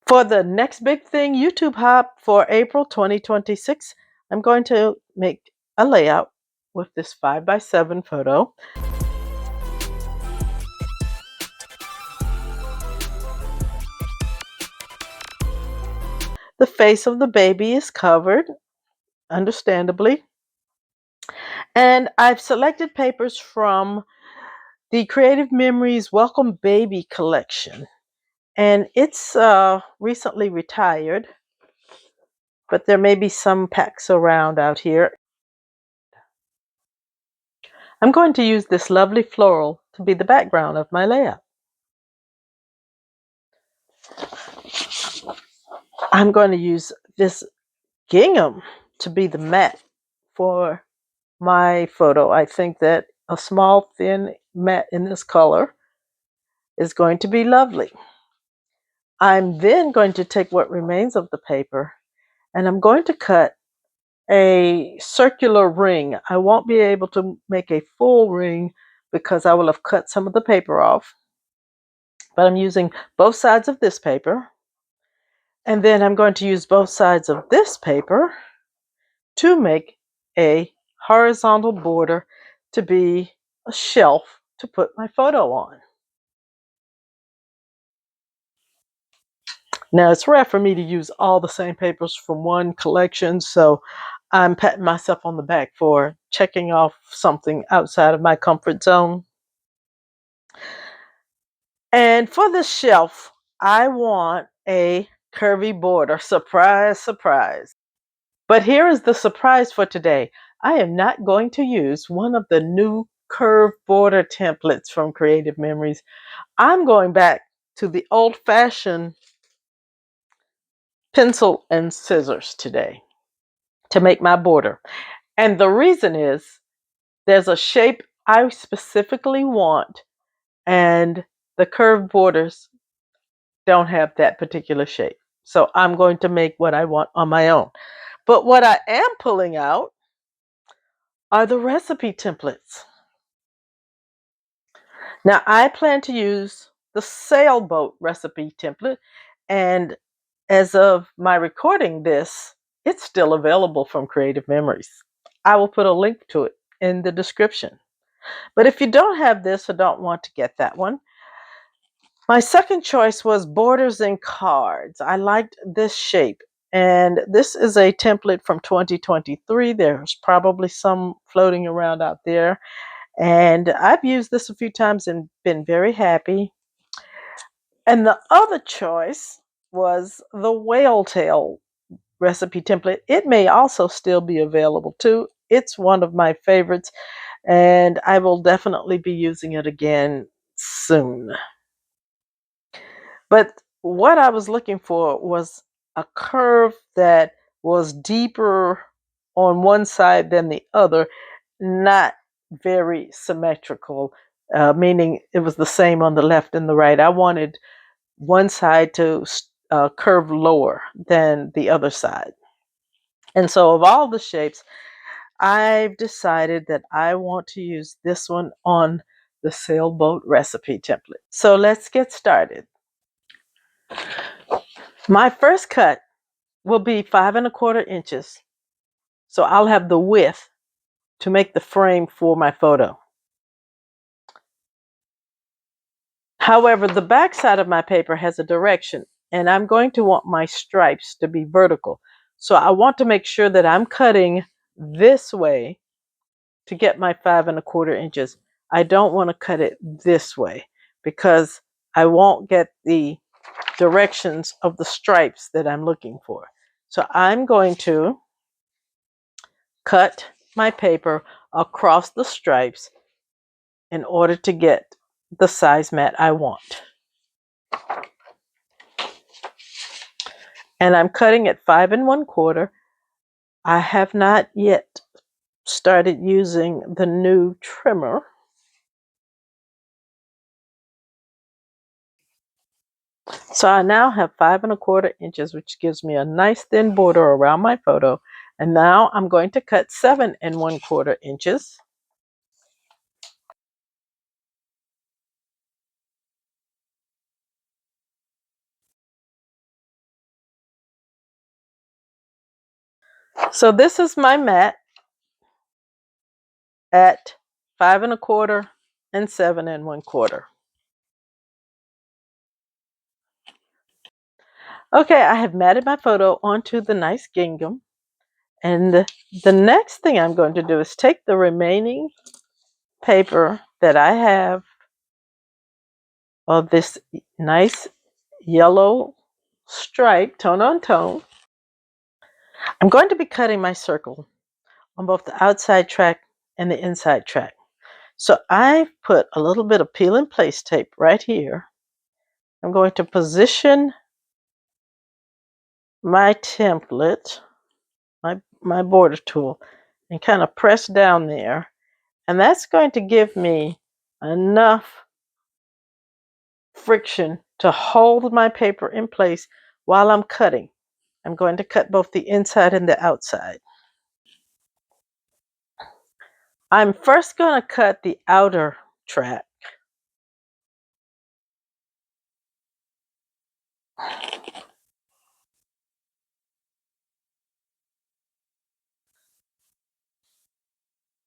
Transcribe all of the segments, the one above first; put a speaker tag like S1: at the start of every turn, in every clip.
S1: For the next big thing, YouTube Hop for April 2026, I'm going to make a layout with this 5x7 photo. The face of the baby is covered, understandably. And I've selected papers from the Creative Memories Welcome Baby collection. And it's recently retired, but there may be some packs around out here. I'm going to use this lovely floral to be the background of my layout. I'm going to use this gingham to be the matte for my photo. I think that a small thin matte in this color is going to be lovely. I'm then going to take what remains of the paper and I'm going to cut a circular ring. I won't be able to make a full ring because I will have cut some of the paper off. But I'm using both sides of this paper. And then I'm going to use both sides of this paper to make a horizontal border to be a shelf to put my photo on. Now, it's rare for me to use all the same papers from one collection, so I'm patting myself on the back for checking off something outside of my comfort zone. And for this shelf, I want a curvy border. Surprise, surprise. But here is the surprise for today. I am not going to use one of the new curved border templates from Creative Memories. I'm going back to the old-fashioned pencil and scissors today to make my border. And the reason is there's a shape I specifically want, and the curved borders don't have that particular shape. So I'm going to make what I want on my own. But what I am pulling out are the recipe templates. Now I plan to use the Sailboat recipe template, and as of my recording this, it's still available from Creative Memories. I will put a link to it in the description. But if you don't have this or don't want to get that one, my second choice was borders and cards. I liked this shape. And this is a template from 2023. There's probably some floating around out there. And I've used this a few times and been very happy. And the other choice was the whale tail recipe template. It may also still be available too. It's one of my favorites, and I will definitely be using it again soon. But what I was looking for was a curve that was deeper on one side than the other, not very symmetrical, meaning it was the same on the left and the right. I wanted one side to curve lower than the other side. And so of all the shapes, I've decided that I want to use this one on the Sailboat recipe template. So let's get started. My first cut will be 5¼ inches. So I'll have the width to make the frame for my photo. However, the back side of my paper has a direction, and I'm going to want my stripes to be vertical. So I want to make sure that I'm cutting this way to get my 5¼ inches. I don't want to cut it this way because I won't get the directions of the stripes that I'm looking for. So I'm going to cut my paper across the stripes in order to get the size mat I want. And I'm cutting at 5¼ I have not yet started using the new trimmer. So I now have 5¼ inches, which gives me a nice thin border around my photo. And now I'm going to cut 7¼ inches. So this is my mat at 5 1/4 and 7 1/4. Okay, I have matted my photo onto the nice gingham. And the next thing I'm going to do is take the remaining paper that I have of this nice yellow stripe, tone on tone. I'm going to be cutting my circle on both the outside track and the inside track. So I put a little bit of peel and place tape right here. I'm going to position my template, my border tool, and kind of press down there. And that's going to give me enough friction to hold my paper in place while I'm cutting. I'm going to cut both the inside and the outside. I'm first going to cut the outer track.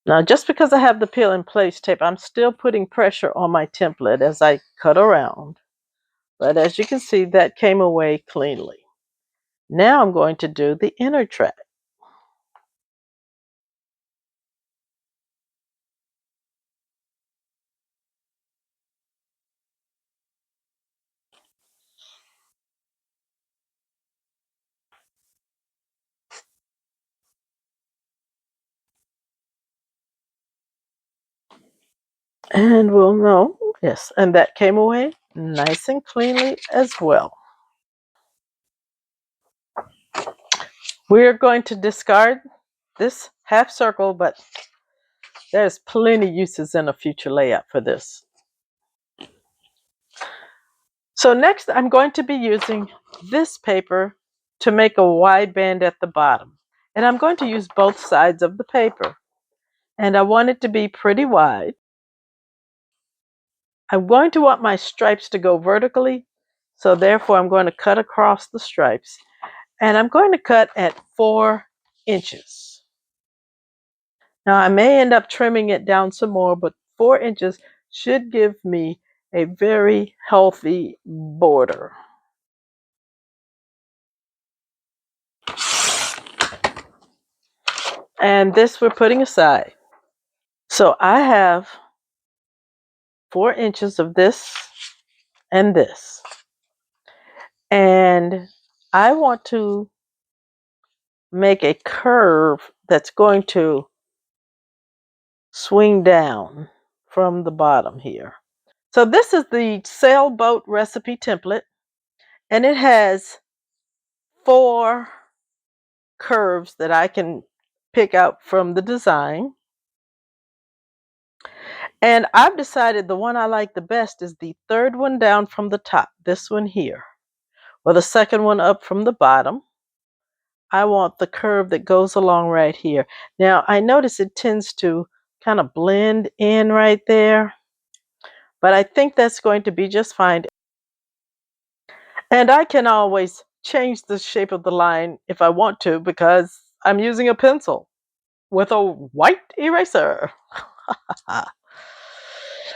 S1: Now, just because I have the peel and place tape, I'm still putting pressure on my template as I cut around. But as you can see, that came away cleanly. Now I'm going to do the inner track. And we'll know, yes, and that came away nice and cleanly as well. We're going to discard this half circle, but there's plenty uses in a future layout for this. So next I'm going to be using this paper to make a wide band at the bottom. And I'm going to use both sides of the paper. And I want it to be pretty wide. I'm going to want my stripes to go vertically. So therefore I'm going to cut across the stripes. And I'm going to cut at 4 inches. Now I may end up trimming it down some more, but 4 inches should give me a very healthy border. And this we're putting aside. So I have 4 inches of this and this. And I want to make a curve that's going to swing down from the bottom here. So this is the Sailboat recipe template, and it has 4 curves that I can pick out from the design. And I've decided the one I like the best is the third one down from the top, this one here, or the second one up from the bottom. I want the curve that goes along right here. Now, I notice it tends to kind of blend in right there, but I think that's going to be just fine. And I can always change the shape of the line if I want to because I'm using a pencil with a white eraser.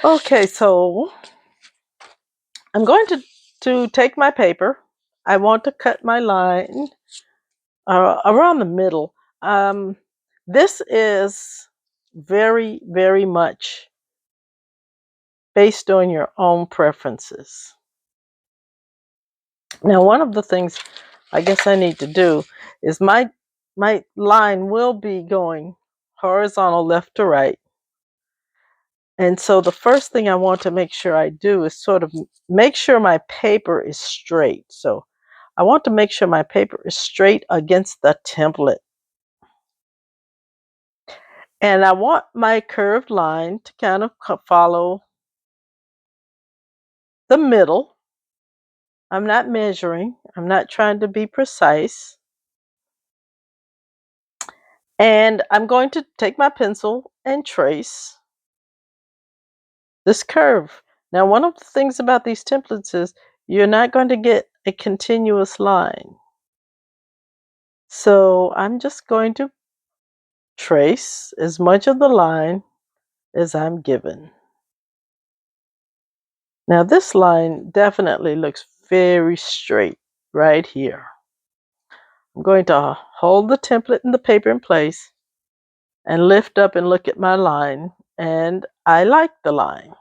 S1: Okay, so I'm going to take my paper. I want to cut my line around the middle. Um, this is very, very much based on your own preferences. Now, one of the things I guess I need to do is my line will be going horizontal left to right. And so the first thing I want to make sure I do is sort of make sure my paper is straight. So I want to make sure my paper is straight against the template. And I want my curved line to kind of follow the middle. I'm not measuring. I'm not trying to be precise. And I'm going to take my pencil and trace this curve. Now, one of the things about these templates is you're not going to get a continuous line. So I'm just going to trace as much of the line as I'm given. Now this line definitely looks very straight right here. I'm going to hold the template and the paper in place and lift up and look at my line, and I like the line.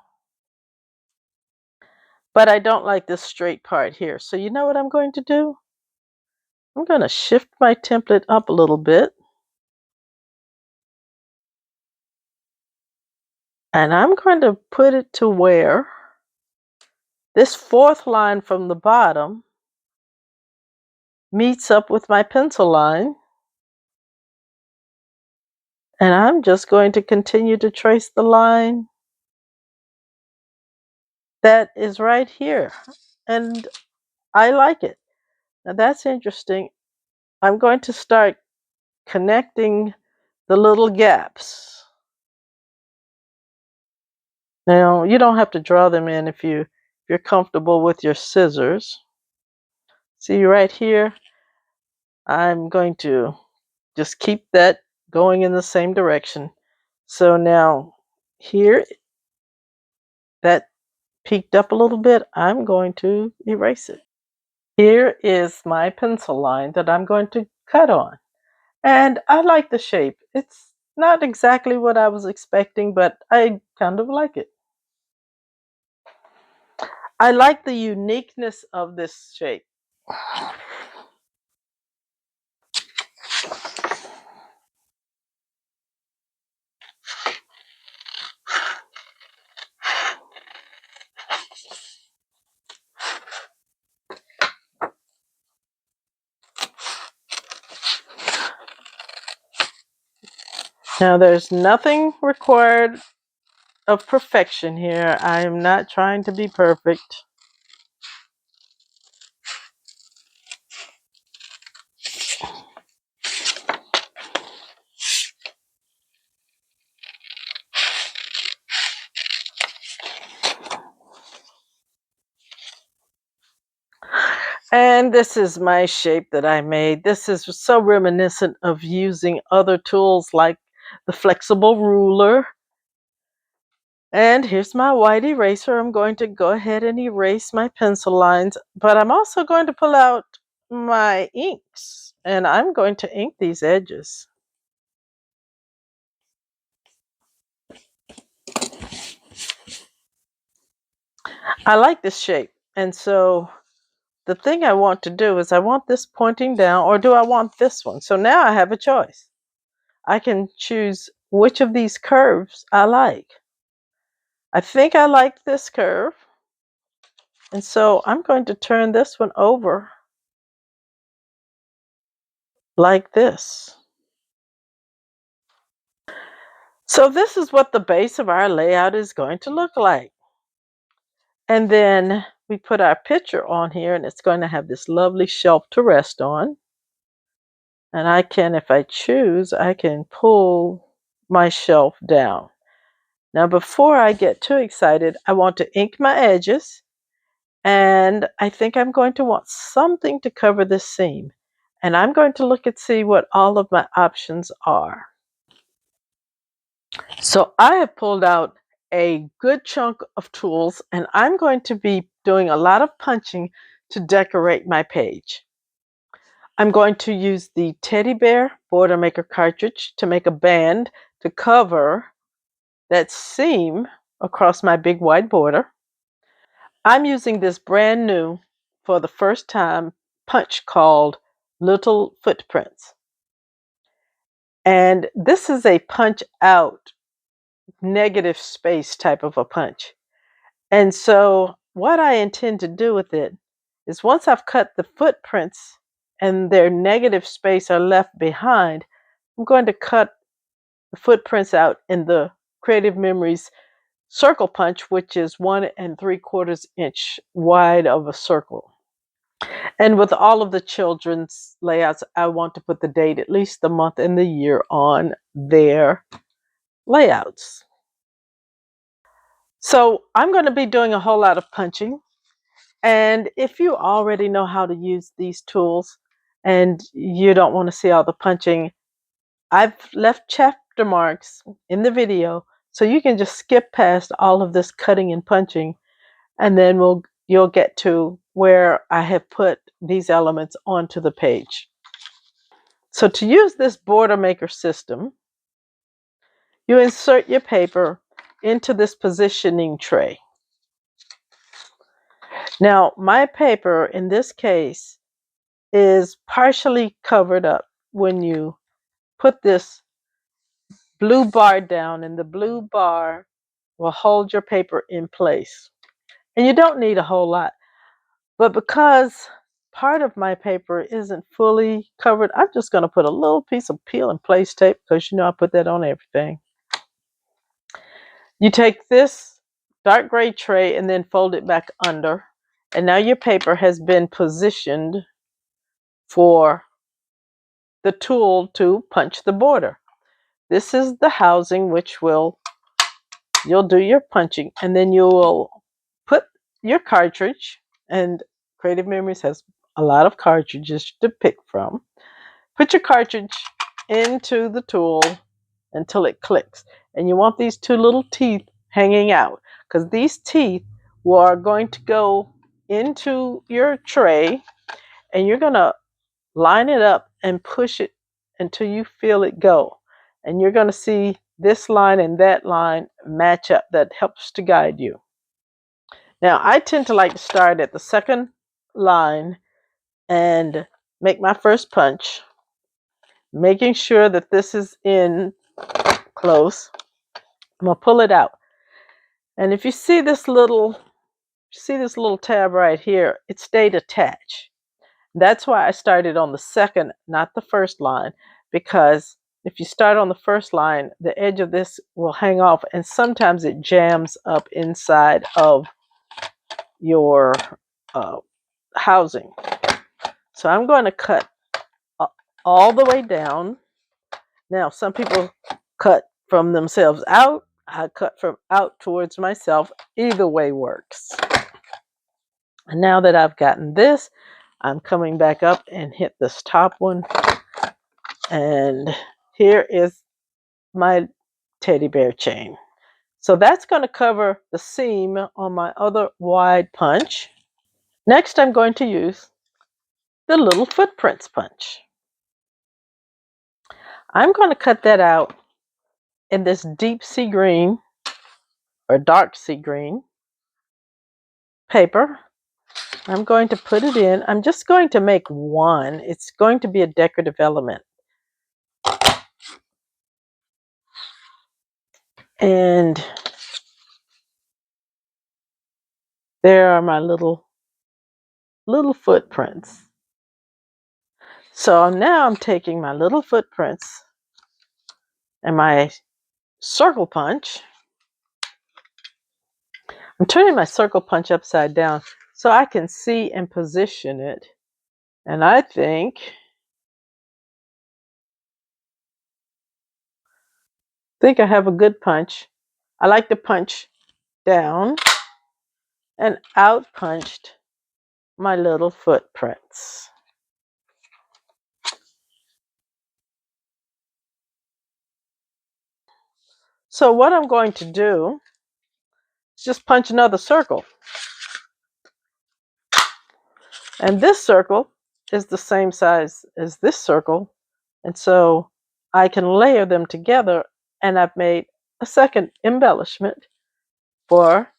S1: But I don't like this straight part here. So you know what I'm going to do? I'm going to shift my template up a little bit. And I'm going to put it to where this fourth line from the bottom meets up with my pencil line. And I'm just going to continue to trace the line that is right here. And I like it. Now that's interesting. I'm going to start connecting the little gaps. Now, you don't have to draw them in if you're comfortable with your scissors. See right here, I'm going to just keep that going in the same direction. So now here, that peaked up a little bit, I'm going to erase it. Here is my pencil line that I'm going to cut on. And I like the shape. It's not exactly what I was expecting, but I kind of like it. I like the uniqueness of this shape. Now, there's nothing required of perfection here. I am not trying to be perfect. And this is my shape that I made. This is so reminiscent of using other tools like the flexible ruler. And here's my white eraser. I'm going to go ahead and erase my pencil lines, but I'm also going to pull out my inks and I'm going to ink these edges. I like this shape. And so the thing I want to do is I want this pointing down, or do I want this one? So now I have a choice. I can choose which of these curves I like. I think I like this curve. And so I'm going to turn this one over like this. So this is what the base of our layout is going to look like. And then we put our picture on here and it's going to have this lovely shelf to rest on. And I can, if I choose, I can pull my shelf down. Now before I get too excited, I want to ink my edges. And I think I'm going to want something to cover this seam. And I'm going to look and see what all of my options are. So I have pulled out a good chunk of tools and I'm going to be doing a lot of punching to decorate my page. I'm going to use the Teddy Bear Border Maker cartridge to make a band to cover that seam across my big white border. I'm using this brand new, for the first time, punch called Little Footprints. And this is a punch out negative space type of a punch. And so what I intend to do with it is once I've cut the footprints and their negative space are left behind, I'm going to cut the footprints out in the Creative Memories circle punch, which is 1 3/4 inch wide of a circle. And with all of the children's layouts, I want to put the date, at least the month and the year on their layouts. So I'm going to be doing a whole lot of punching. And if you already know how to use these tools and you don't want to see all the punching. I've left chapter marks in the video, so you can just skip past all of this cutting and punching, and then you'll get to where I have put these elements onto the page. So to use this border maker system, you insert your paper into this positioning tray. Now, my paper in this case is partially covered up when you put this blue bar down, and the blue bar will hold your paper in place. And you don't need a whole lot, but because part of my paper isn't fully covered, I'm just going to put a little piece of peel and place tape, because I put that on everything. You take this dark gray tray and then fold it back under, and now your paper has been positioned for the tool to punch the border. This is the housing which you'll do your punching, and then you will put your cartridge, and Creative Memories has a lot of cartridges to pick from. Put your cartridge into the tool until it clicks, and you want these two little teeth hanging out, because these teeth are going to go into your tray, and you're going to line it up and push it until you feel it go. And you're going to see this line and that line match up. That helps to guide you. Now, I tend to like to start at the second line and make my first punch, making sure that this is in close. I'm going to pull it out. And if you see this little tab right here, it stayed attached. That's why I started on the second, not the first line, because if you start on the first line, the edge of this will hang off, and sometimes it jams up inside of your housing. So I'm going to cut all the way down. Now, some people cut from themselves out. I cut from out towards myself. Either way works. And now that I've gotten this, I'm coming back up and hit this top one. And here is my teddy bear chain. So that's going to cover the seam on my other wide punch. Next, I'm going to use the little footprints punch. I'm going to cut that out in this deep sea green or dark sea green paper. I'm going to put it in. I'm just going to make one. It's going to be a decorative element. And there are my little footprints. So now I'm taking my little footprints and my circle punch. I'm turning my circle punch upside down so I can see and position it. And I think I have a good punch. I like to punch down and out punched my little footprints. So what I'm going to do is just punch another circle. And this circle is the same size as this circle. And so I can layer them together, and I've made a second embellishment for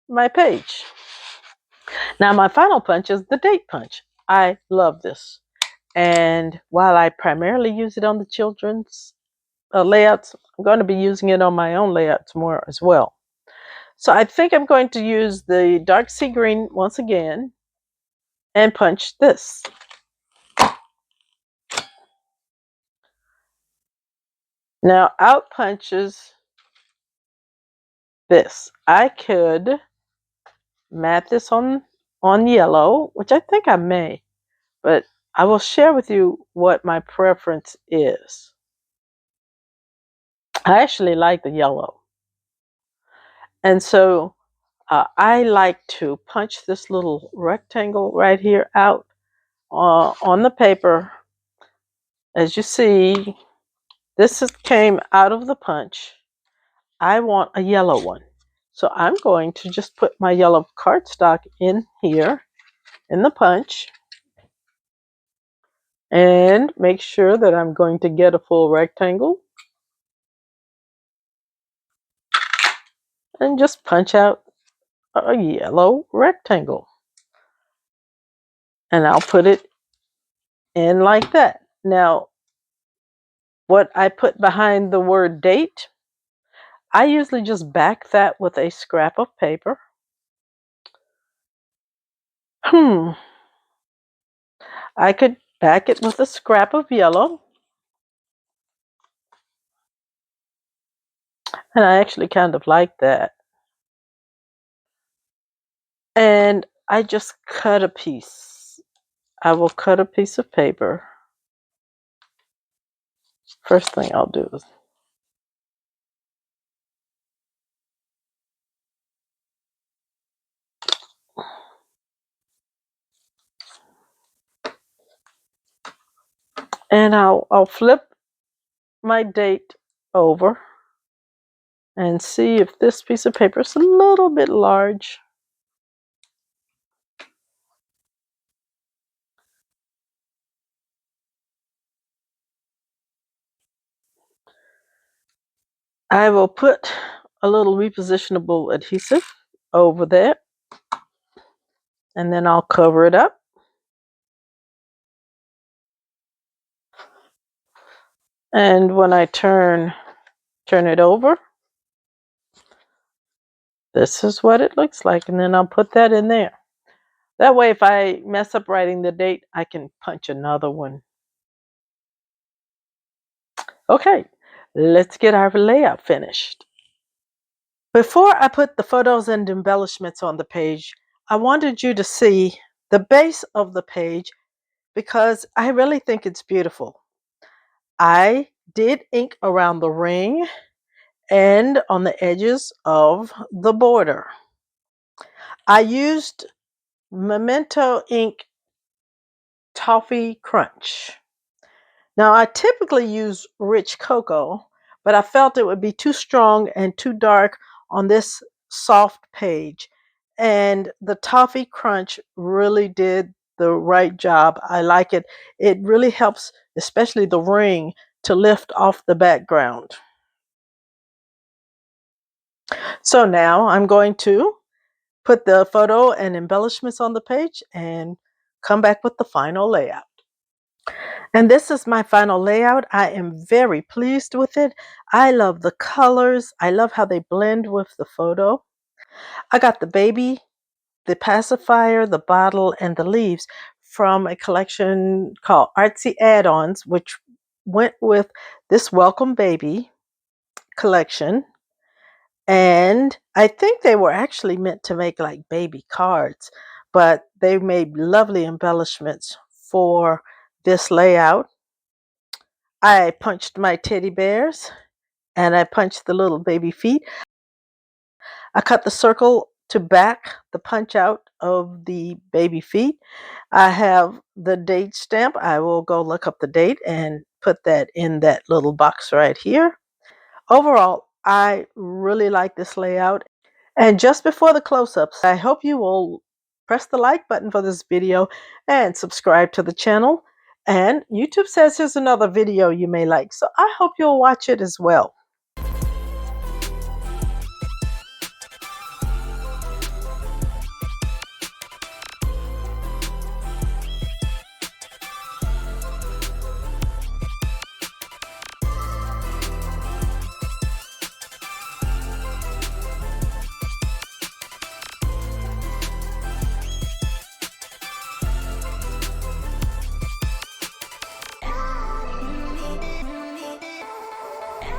S1: my page. Now my final punch is the date punch. I love this. And while I primarily use it on the children's layouts, I'm going to be using it on my own layouts more as well. So I think I'm going to use the dark sea green once again and punch this. Now out punches this. I could mat this on yellow, which I think I may, but I will share with you what my preference is. I actually like the yellow. And so I like to punch this little rectangle right here out on the paper. As you see, came out of the punch. I want a yellow one. So I'm going to just put my yellow cardstock in here in the punch and make sure that I'm going to get a full rectangle and just punch out a yellow rectangle. And I'll put it in like that. Now, what I put behind the word date, I usually just back that with a scrap of paper. I could back it with a scrap of yellow. And I actually kind of like that. And I just cut a piece. I will cut a piece of paper. First thing I'll do is and I'll flip my date over and see if this piece of paper is a little bit large. I will put a little repositionable adhesive over there, and then I'll cover it up. And when I turn it over, this is what it looks like. And then I'll put that in there. That way, if I mess up writing the date, I can punch another one. Okay, let's get our layout finished. Before I put the photos and embellishments on the page, I wanted you to see the base of the page because I really think it's beautiful. I did ink around the ring and on the edges of the border. I used Memento ink Toffee Crunch. Now, I typically use rich cocoa, but I felt it would be too strong and too dark on this soft page. And the Toffee Crunch really did the right job. I like it. It really helps, especially the ring, to lift off the background. So now I'm going to put the photo and embellishments on the page and come back with the final layout. And this is my final layout. I am very pleased with it. I love the colors. I love how they blend with the photo. I got the baby, the pacifier, the bottle, and the leaves from a collection called Artsy Add-ons, which went with this Welcome Baby collection. And I think they were actually meant to make like baby cards, but they made lovely embellishments for this layout. I punched my teddy bears and I punched the little baby feet. I cut the circle to back the punch out of the baby feet. I have the date stamp. I will go look up the date and put that in that little box right here. Overall, I really like this layout. And just before the close-ups, I hope you will press the like button for this video and subscribe to the channel. And YouTube says here's another video you may like, so I hope you'll watch it as well.